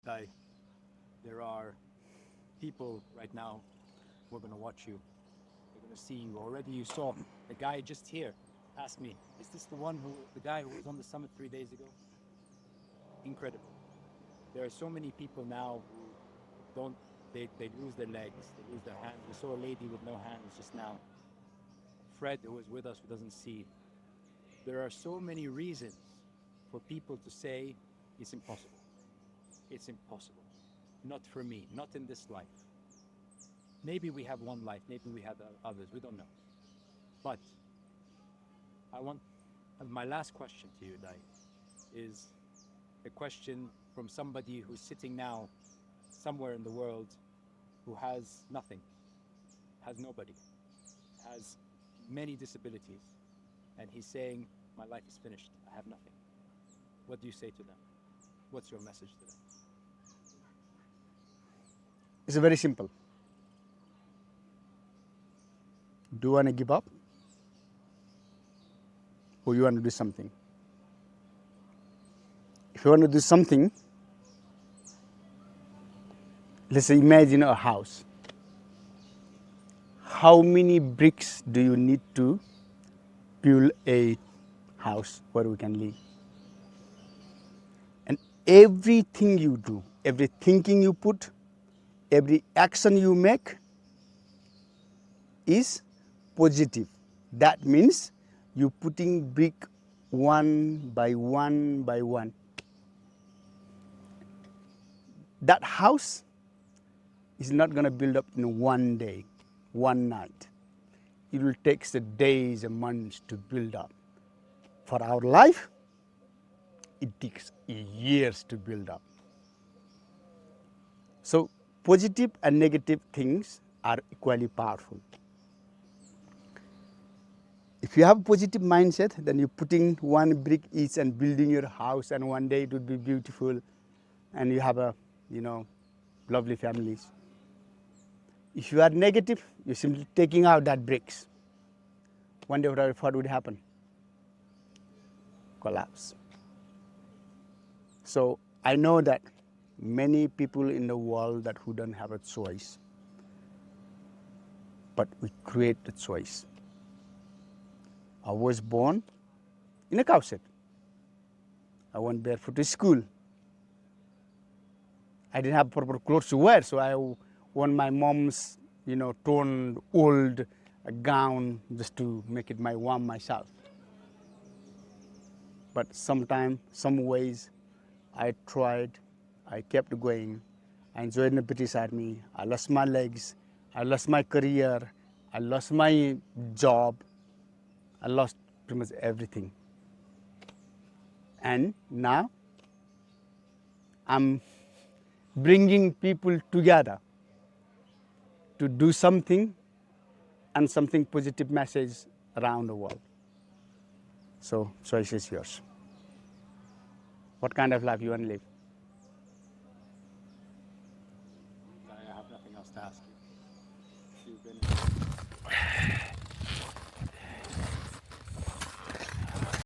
Dai, there are people right now who are going to watch you. They're going to see you. Already you saw the guy just here asked me, is this the guy who was on the summit 3 days ago? Incredible. There are so many people now who don't, they lose their legs, they lose their hands. We saw a lady with no hands just now. Fred, who was with us, who doesn't see. There are so many reasons for people to say it's impossible. It's impossible. Not for me, not in this life. Maybe we have one life, maybe we have others, we don't know. But I want, my last question to you, Dai, is a question from somebody who's sitting now somewhere in the world who has nothing, has nobody, has many disabilities, and he's saying, my life is finished, I have nothing. What do you say to them? What's your message to them? It's very simple. Do you want to give up? Or you want to do something? If you want to do something, let's say imagine a house. How many bricks do you need to build a house where we can live? And everything you do, every thinking you put, every action you make is positive. That means you're putting brick one by one by one. That house is not going to build up in one day, one night. It will take the days and months to build up. For our life, it takes years to build up. So positive and negative things are equally powerful. If you have a positive mindset, then you're putting one brick each and building your house, and one day it would be beautiful, and you have a, lovely families. If you are negative, you're simply taking out that bricks. One day what would happen? Collapse. So I know that many people in the world that who don't have a choice, but we create the choice. I was born in a cowshed. I went barefoot to school. I didn't have proper clothes to wear, so I wore my mom's, torn old gown just to make it warm myself. But sometimes, some ways, I tried, I kept going. I joined the British Army. I lost my legs. I lost my career. I lost my job. I lost pretty much everything. And now I'm bringing people together to do something and something positive message around the world. So choice is yours. What kind of life you want to live? I have nothing else to ask you. You've been